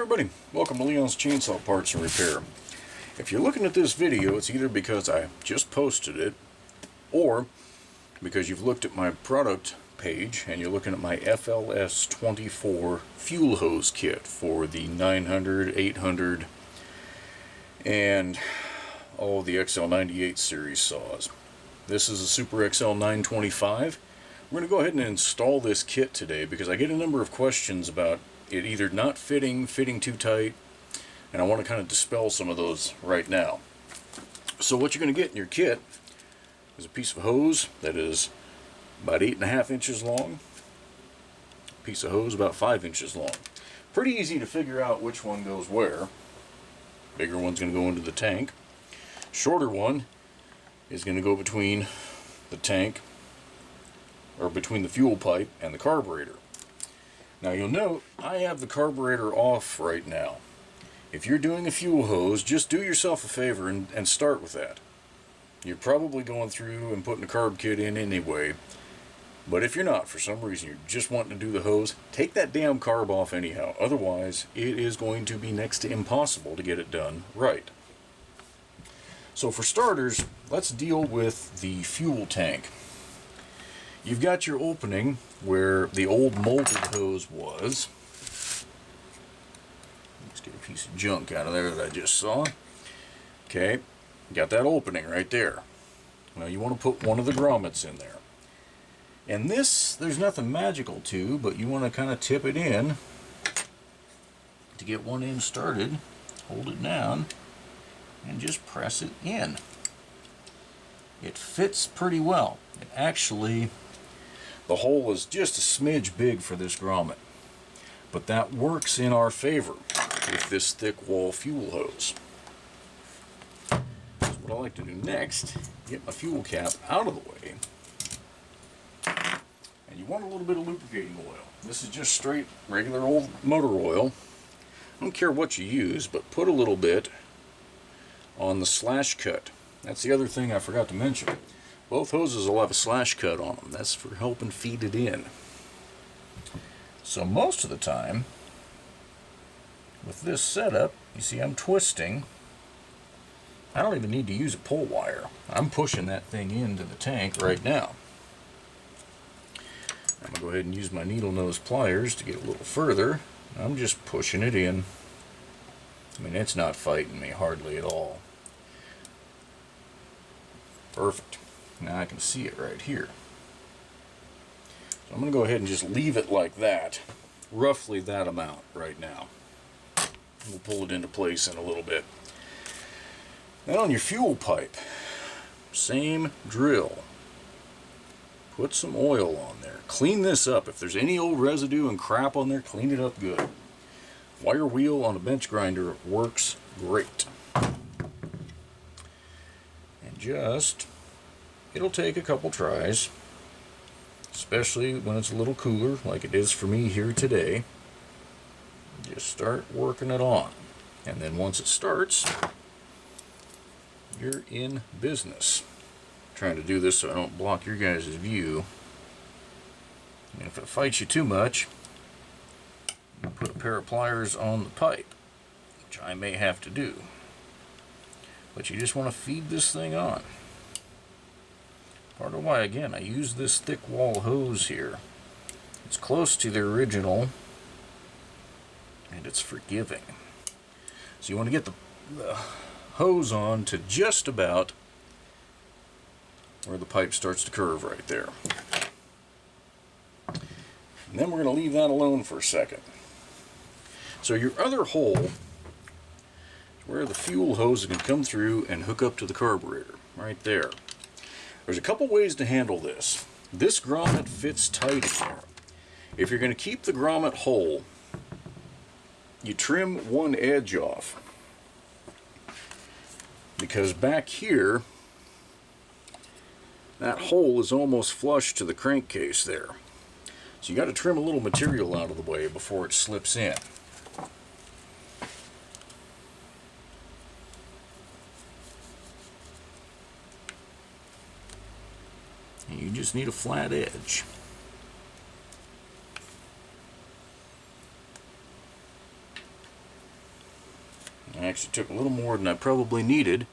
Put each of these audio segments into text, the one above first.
everybody, welcome to Leon's Chainsaw Parts and Repair. If you're looking at this video, it's either because I just posted it, or because you've looked at my product page and you're looking at my FLS24 fuel hose kit for the 900, 800, and all the XL-98 series saws. This is a Super XL-925. We're going to go ahead and install this kit today because I get a number of questions about it either not fitting too tight, and I want to kind of dispel some of those right now. So what you're going to get in your kit is a piece of hose that is about 8.5 inches long, a piece of hose about 5 inches long. Pretty easy to figure out which one goes where. Bigger one's going to go into the tank. Shorter one is going to go between the tank, or between the fuel pipe and the carburetor. Now you'll note I have the carburetor off right now. If you're doing a fuel hose, just do yourself a favor and start with that. You're probably going through and putting a carb kit in anyway, but if you're not, for some reason you're just wanting to do the hose, take that damn carb off anyhow. Otherwise, it is going to be next to impossible to get it done right. So for starters, let's deal with the fuel tank. You've got your opening where the old molded hose was. Let's get a piece of junk out of there that I just saw. Okay, got that opening right there. Now you want to put one of the grommets in there. And this, there's nothing magical to, but you want to kind of tip it in to get one end started. Hold it down and just press it in. It fits pretty well. It actually, the hole is just a smidge big for this grommet, but that works in our favor with this thick wall fuel hose. So what I like to do next, get my fuel cap out of the way, and you want a little bit of lubricating oil. This is just straight regular old motor oil. I don't care what you use, but put a little bit on the slash cut. That's the other thing I forgot to mention. Both hoses will have a slash cut on them. That's for helping feed it in. So most of the time, with this setup, you see I'm twisting. I don't even need to use a pull wire. I'm pushing that thing into the tank right now. I'm going to go ahead and use my needle nose pliers to get a little further. I'm just pushing it in. I mean, it's not fighting me hardly at all. Perfect. Now I can see it right here. So I'm going to go ahead and just leave it like that, roughly that amount right now. We'll pull it into place in a little bit. Then on your fuel pipe, same drill. Put some oil on there. Clean this up. If there's any old residue and crap on there, clean it up good. Wire wheel on a bench grinder works great. And just, it'll take a couple tries, especially when it's a little cooler like it is for me here today. Just start working it on, and then once it starts, you're in business. I'm trying to do this so I don't block your guys' view. And if it fights you too much, you put a pair of pliers on the pipe, which I may have to do. But you just want to feed this thing on. Part of why, again, I use this thick wall hose here. It's close to the original, and it's forgiving. So you want to get the hose on to just about where the pipe starts to curve right there. And then we're going to leave that alone for a second. So your other hole is where the fuel hose is going to come through and hook up to the carburetor, right there. There's a couple ways to handle this. This grommet fits tight in there. If you're going to keep the grommet whole, you trim one edge off. Because back here, that hole is almost flush to the crankcase there. So you got to trim a little material out of the way before it slips in. You just need a flat edge. I actually took a little more than I probably needed.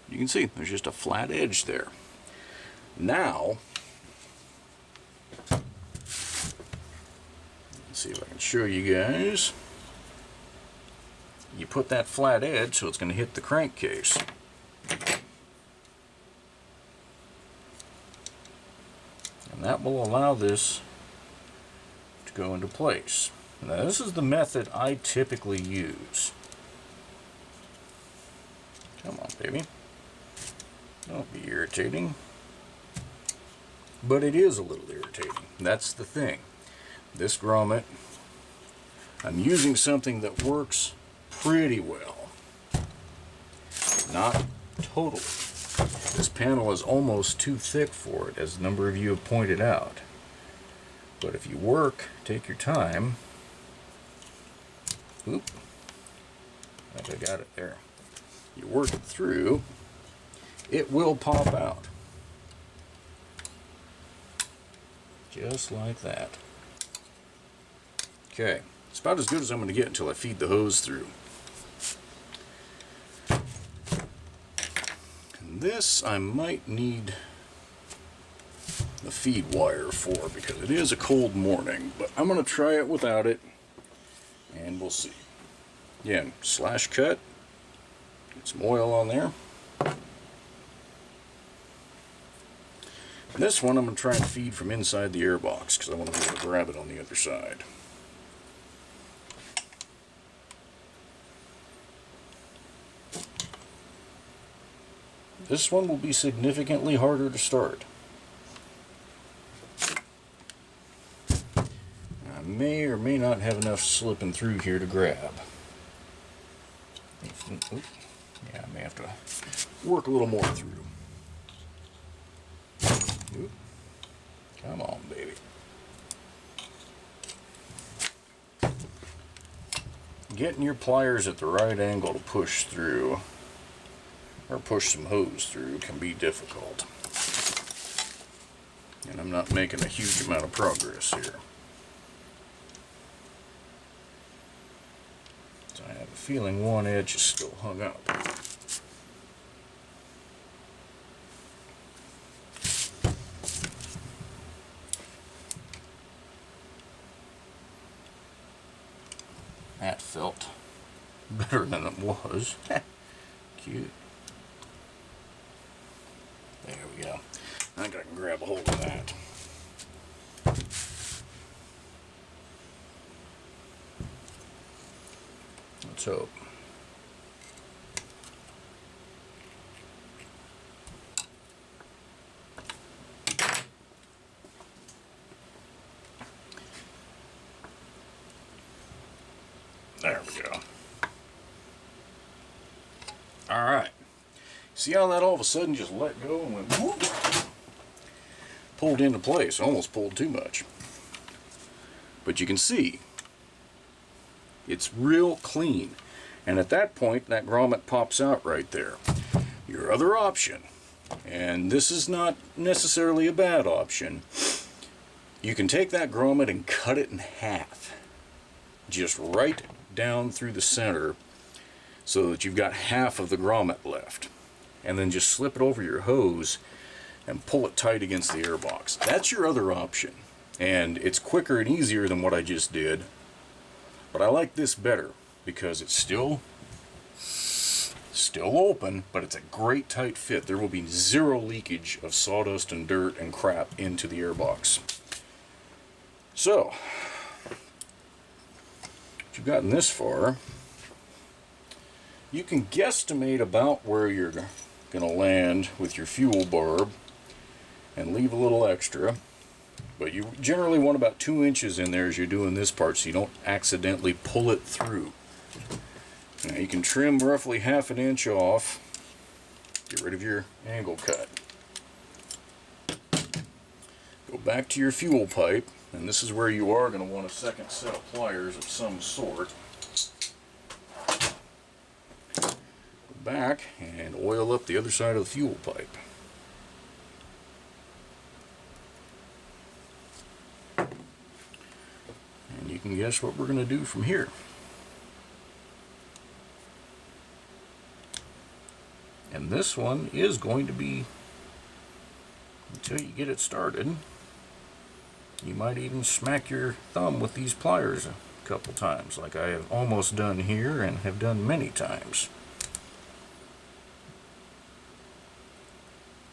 You can see there's just a flat edge there. Now, let's see if I can show you guys. You put that flat edge so it's going to hit the crankcase. And that will allow this to go into place. Now this is the method I typically use. Come on, baby. Don't be irritating. But it is a little irritating. That's the thing. This grommet, I'm using something that works pretty well. Not totally. This panel is almost too thick for it, as a number of you have pointed out. But if you work, take your time. Oop. I think I got it there. You work it through, it will pop out. Just like that. Okay, it's about as good as I'm going to get until I feed the hose through. And this I might need the feed wire for, because it is a cold morning, but I'm going to try it without it, and we'll see. Again, slash cut, get some oil on there. This one I'm going to try and feed from inside the airbox, because I want to be able to grab it on the other side. This one will be significantly harder to start. I may or may not have enough slipping through here to grab. Oop. Yeah, I may have to work a little more through. Oop. Come on, baby. Getting your pliers at the right angle to push through, or push some hose through, can be difficult. And I'm not making a huge amount of progress here. So I have a feeling one edge is still hung up. That felt better than it was. Cute. There we go. I think I can grab a hold of that. Let's hope. There we go. Alright. See how that all of a sudden just let go and went whoop, pulled into place. Almost pulled too much. But you can see it's real clean. And at that point, that grommet pops out right there. Your other option, and this is not necessarily a bad option, you can take that grommet and cut it in half. Just right down through the center so that you've got half of the grommet left. And then just slip it over your hose and pull it tight against the airbox. That's your other option. And it's quicker and easier than what I just did. But I like this better because it's still open, but it's a great tight fit. There will be zero leakage of sawdust and dirt and crap into the airbox. So, if you've gotten this far, you can guesstimate about where you're going to land with your fuel barb and leave a little extra. But you generally want about 2 inches in there as you're doing this part so you don't accidentally pull it through. Now you can trim roughly ½ inch off, get rid of your angle cut. Go back to your fuel pipe, and this is where you are going to want a second set of pliers of some sort. Go back and oil up the other side of the fuel pipe. And you can guess what we're going to do from here. And this one is going to be, until you get it started, you might even smack your thumb with these pliers a couple times, like I have almost done here and have done many times.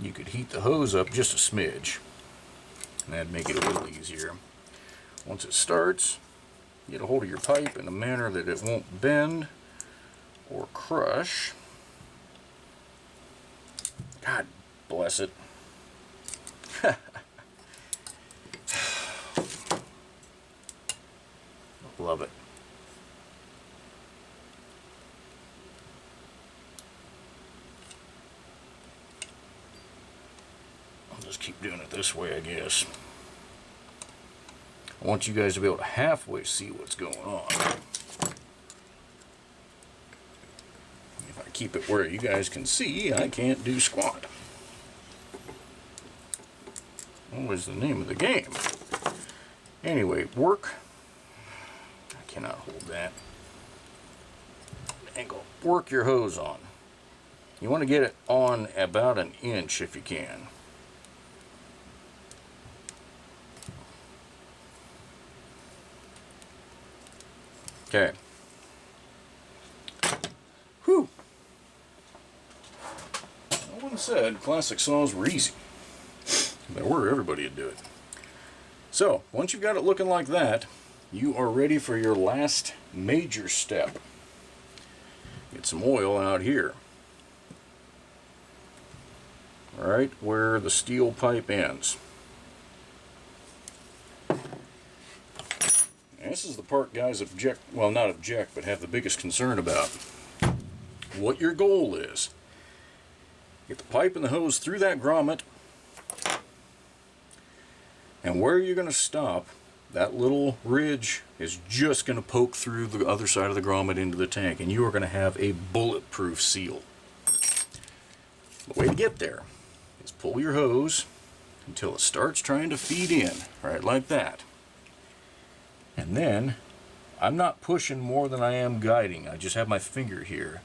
You could heat the hose up just a smidge, and that'd make it a little easier. Once it starts, get a hold of your pipe in a manner that it won't bend or crush. God bless it. Love it. I'll just keep doing it this way, I guess. I want you guys to be able to halfway see what's going on. If I keep it where you guys can see, I can't do squat. What was the name of the game? Anyway, work. I cannot hold that. Angle. Work your hose on. You want to get it on about an inch if you can. Okay. Whew. No one said classic saws were easy. If they were, everybody would do it. So, once you've got it looking like that, you are ready for your last major step. Get some oil out here. Right where the steel pipe ends. And this is the part guys object, well, not object, but have the biggest concern about. What your goal is. Get the pipe and the hose through that grommet, and where you're going to stop, that little ridge is just going to poke through the other side of the grommet into the tank, and you are going to have a bulletproof seal. The way to get there is pull your hose until it starts trying to feed in, right like that. And then, I'm not pushing more than I am guiding. I just have my finger here,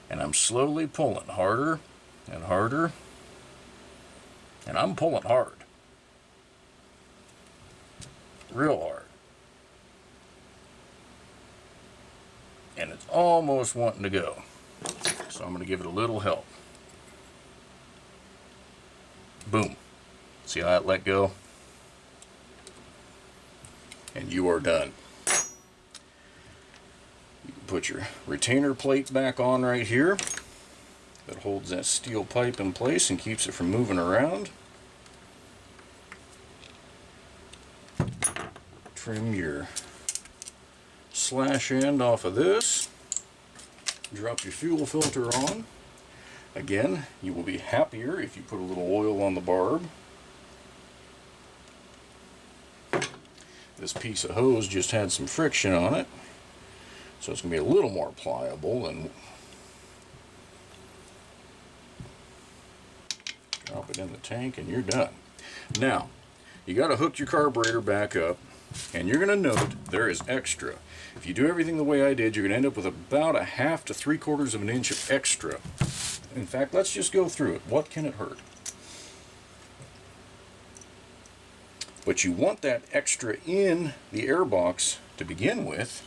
and I'm slowly pulling harder and harder, and I'm pulling hard. Real hard. And it's almost wanting to go. So I'm going to give it a little help. Boom. See how that let go? And you are done. You can put your retainer plate back on right here. That holds that steel pipe in place and keeps it from moving around. Trim your slash end off of this. Drop your fuel filter on. Again, you will be happier if you put a little oil on the barb. This piece of hose just had some friction on it, so it's going to be a little more pliable. And drop it in the tank and you're done. Now, you got to hook your carburetor back up, and you're going to note there is extra. If you do everything the way I did, you're going to end up with about a 1/2 to 3/4 of an inch of extra. In fact, let's just go through it. What can it hurt? But you want that extra in the air box to begin with,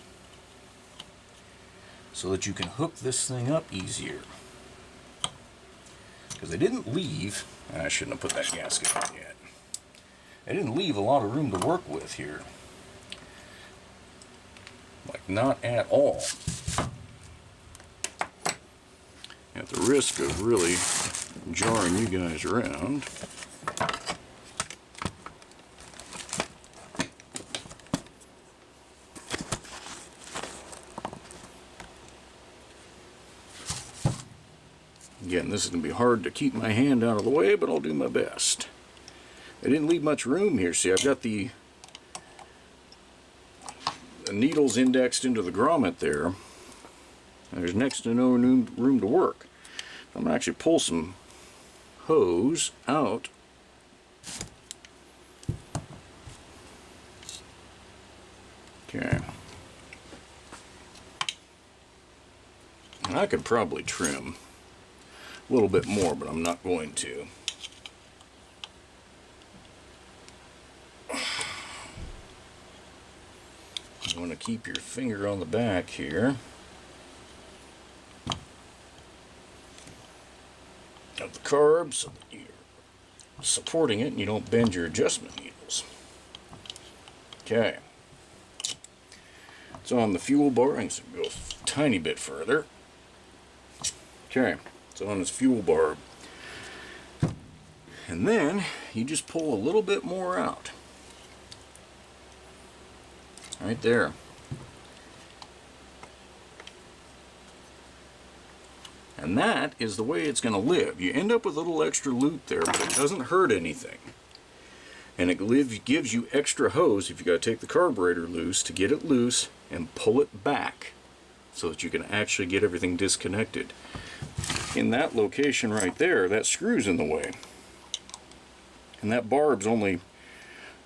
so that you can hook this thing up easier. Because they didn't leave, I shouldn't have put that gasket on yet. They didn't leave a lot of room to work with here. Like, not at all. At the risk of really jarring you guys around, again, this is going to be hard to keep my hand out of the way, but I'll do my best. I didn't leave much room here. See, I've got the needles indexed into the grommet there. There's next to no room to work. I'm going to actually pull some hose out. Okay. And I could probably trim a little bit more, but I'm not going to. You want to keep your finger on the back here of the carb so that you're supporting it and you don't bend your adjustment needles. Okay. So on the fuel bar, I'm going to go a tiny bit further. Okay, so on this fuel bar. And then you just pull a little bit more out. Right there. And that is the way it's going to live. You end up with a little extra loot there, but it doesn't hurt anything. And it gives you extra hose if you got to take the carburetor loose to get it loose and pull it back so that you can actually get everything disconnected. In that location right there, that screw's in the way. And that barb's only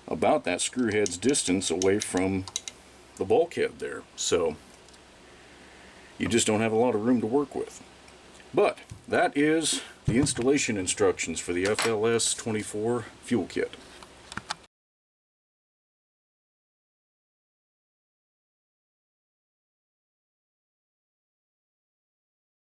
about that screw head's distance away from the bulkhead there. So you just don't have a lot of room to work with. But that is the installation instructions for the FLS24 fuel kit.